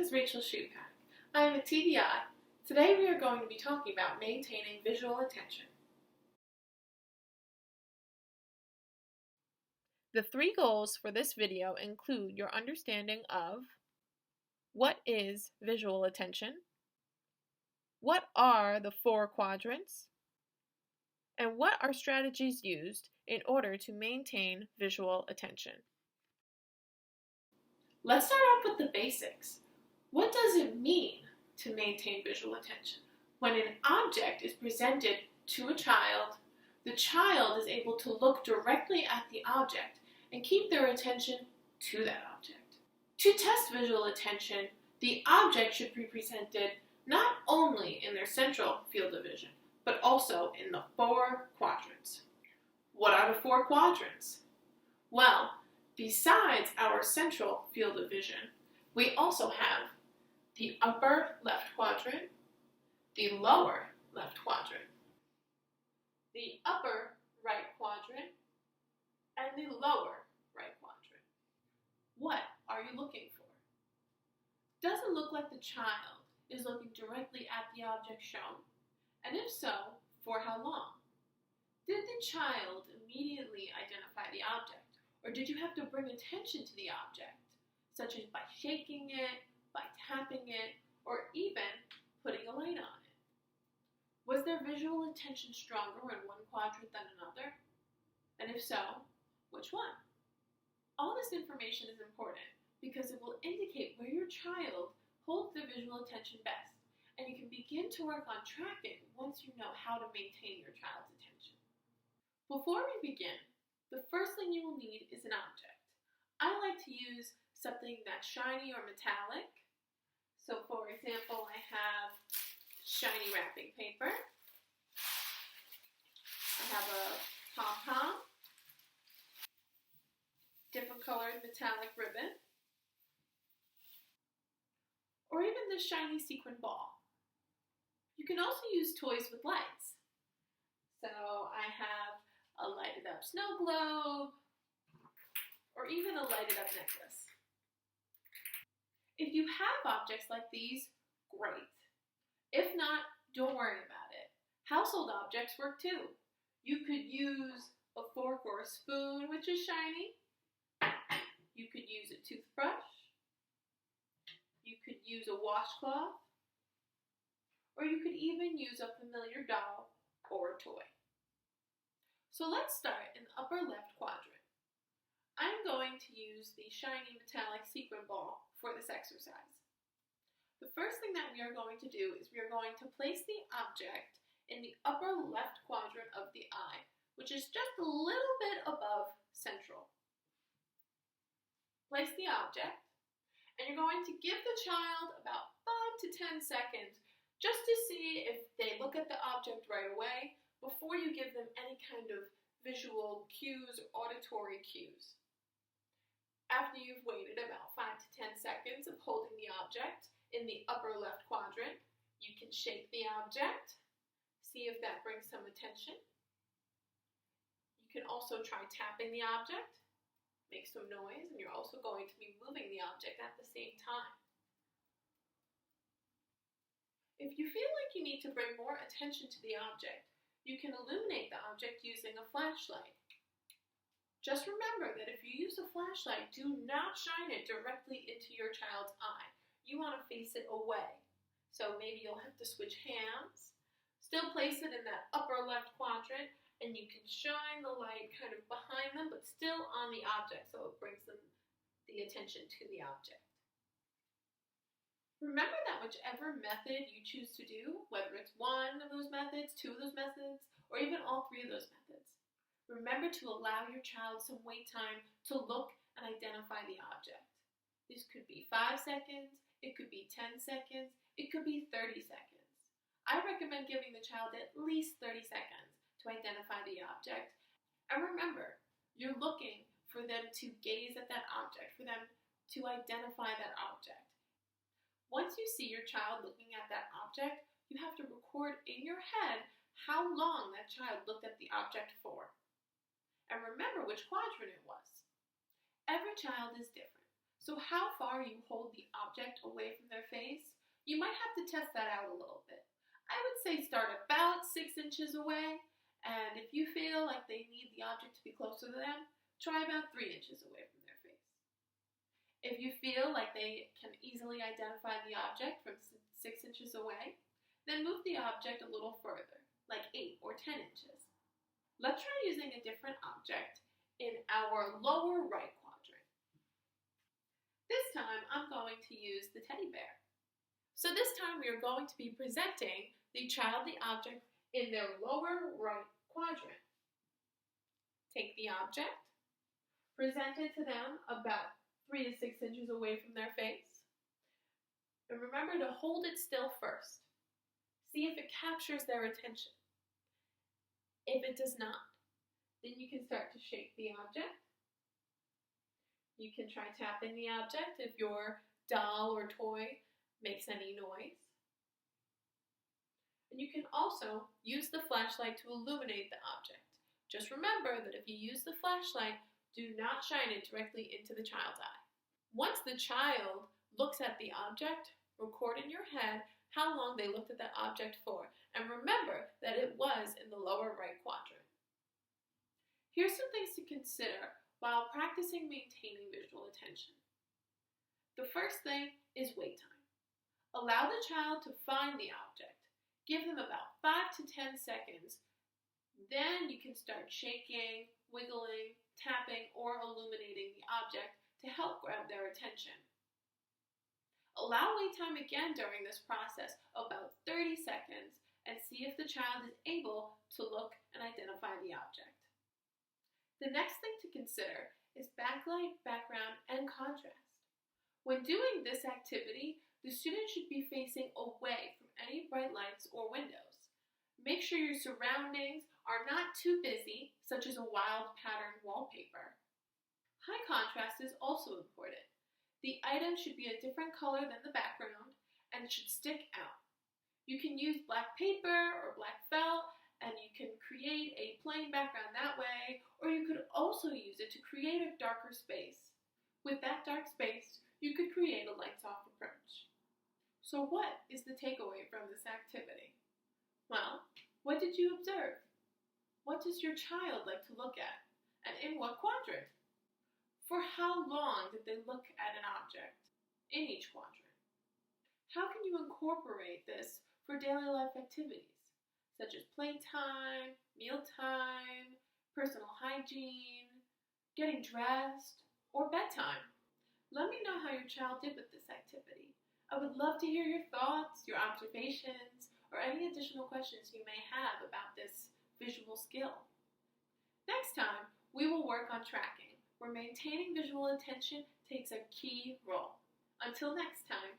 is Rachel Shupak. I am a TDI. Today we are going to be talking about maintaining visual attention. The three goals for this video include your understanding of what is visual attention, what are the four quadrants, and what are strategies used in order to maintain visual attention. Let's start off with the basics. What does it mean to maintain visual attention? When an object is presented to a child, the child is able to look directly at the object and keep their attention to that object. To test visual attention, the object should be presented not only in their central field of vision, but also in the four quadrants. What are the four quadrants? Well, besides our central field of vision, we also have the upper left quadrant, the lower left quadrant, the upper right quadrant, and the lower right quadrant. What are you looking for? Does it look like the child is looking directly at the object shown? And if so, for how long? Did the child immediately identify the object? Or did you have to bring attention to the object, such as by shaking it, by tapping it, or even putting a light on it? Was their visual attention stronger in one quadrant than another? And if so, which one? All this information is important because it will indicate where your child holds their visual attention best, and you can begin to work on tracking once you know how to maintain your child's attention. Before we begin, the first thing you will need is an object. I like to use something that's shiny or metallic. So for example, I have shiny wrapping paper. I have a pom-pom, different colored metallic ribbon, or even this shiny sequin ball. You can also use toys with lights. So I have a lighted up snow globe, or even a lighted up necklace. If you have objects like these, great. If not, don't worry about it. Household objects work too. You could use a fork or a spoon, which is shiny. You could use a toothbrush. You could use a washcloth. Or you could even use a familiar doll or a toy. So let's start in the upper left quadrant. I'm going to use the shiny metallic sequin ball for this exercise. The first thing that we are going to do is we are going to place the object in the upper left quadrant of the eye, which is just a little bit above central. Place the object, and you're going to give the child about 5 to 10 seconds just to see if they look at the object right away before you give them any kind of visual cues or auditory cues. After you've waited about 5 to 10 seconds of holding the object in the upper left quadrant, you can shake the object, see if that brings some attention. You can also try tapping the object, make some noise, and you're also going to be moving the object at the same time. If you feel like you need to bring more attention to the object, you can illuminate the object using a flashlight. Just remember that if you use a flashlight, do not shine it directly into your child's eye. You want to face it away. So maybe you'll have to switch hands. Still place it in that upper left quadrant, and you can shine the light kind of behind them, but still on the object, so it brings them the attention to the object. Remember that whichever method you choose to do, whether it's one of those methods, two of those methods, or even all three of those methods, remember to allow your child some wait time to look and identify the object. This could be 5 seconds, it could be 10 seconds, it could be 30 seconds. I recommend giving the child at least 30 seconds to identify the object. And remember, you're looking for them to gaze at that object, for them to identify that object. Once you see your child looking at that object, you have to record in your head how long that child looked at the object for. And remember which quadrant it was. Every child is different, So how far you hold the object away from their face, you might have to test that out a little bit. I would say start about 6 inches away, and if you feel like they need the object to be closer to them, try about 3 inches away from their face. If you feel like they can easily identify the object from 6 inches away, then move the object a little further, like 8 or 10 inches. Let's try using a different object in our lower right quadrant. This time I'm going to use the teddy bear. So this time we are going to be presenting the child the object in their lower right quadrant. Take the object, present it to them about 3 to 6 inches away from their face, and remember to hold it still first. See if it captures their attention. If it does not, then you can start to shake the object. You can try tapping the object if your doll or toy makes any noise. And you can also use the flashlight to illuminate the object. Just remember that if you use the flashlight, do not shine it directly into the child's eye. Once the child looks at the object, record in your head how long they looked at that object for, and remember that it was in the lower right quadrant. Here's some things to consider while practicing maintaining visual attention. The first thing is wait time. Allow the child to find the object. Give them about 5 to 10 seconds. Then you can start shaking, wiggling, tapping, or illuminating the object to help grab their attention. Allow wait time again during this process, about 30 seconds, and see if the child is able to look and identify the object. The next thing to consider is backlight, background, and contrast. When doing this activity, the student should be facing away from any bright lights or windows. Make sure your surroundings are not too busy, such as a wild patterned wallpaper. High contrast is also important. The item should be a different color than the background and should stick out. You can use black paper or black felt, and you can create a plain background that way, or you could also use it to create a darker space. With that dark space, you could create a lights-off approach. So what is the takeaway from this activity? Well, what did you observe? What does your child like to look at? And in what quadrant? For how long did they look at an object in each quadrant? How can you incorporate this for daily life activities, such as playtime, mealtime, personal hygiene, getting dressed, or bedtime? Let me know how your child did with this activity. I would love to hear your thoughts, your observations, or any additional questions you may have about this visual skill. Next time, we will work on tracking, where maintaining visual attention takes a key role. Until next time.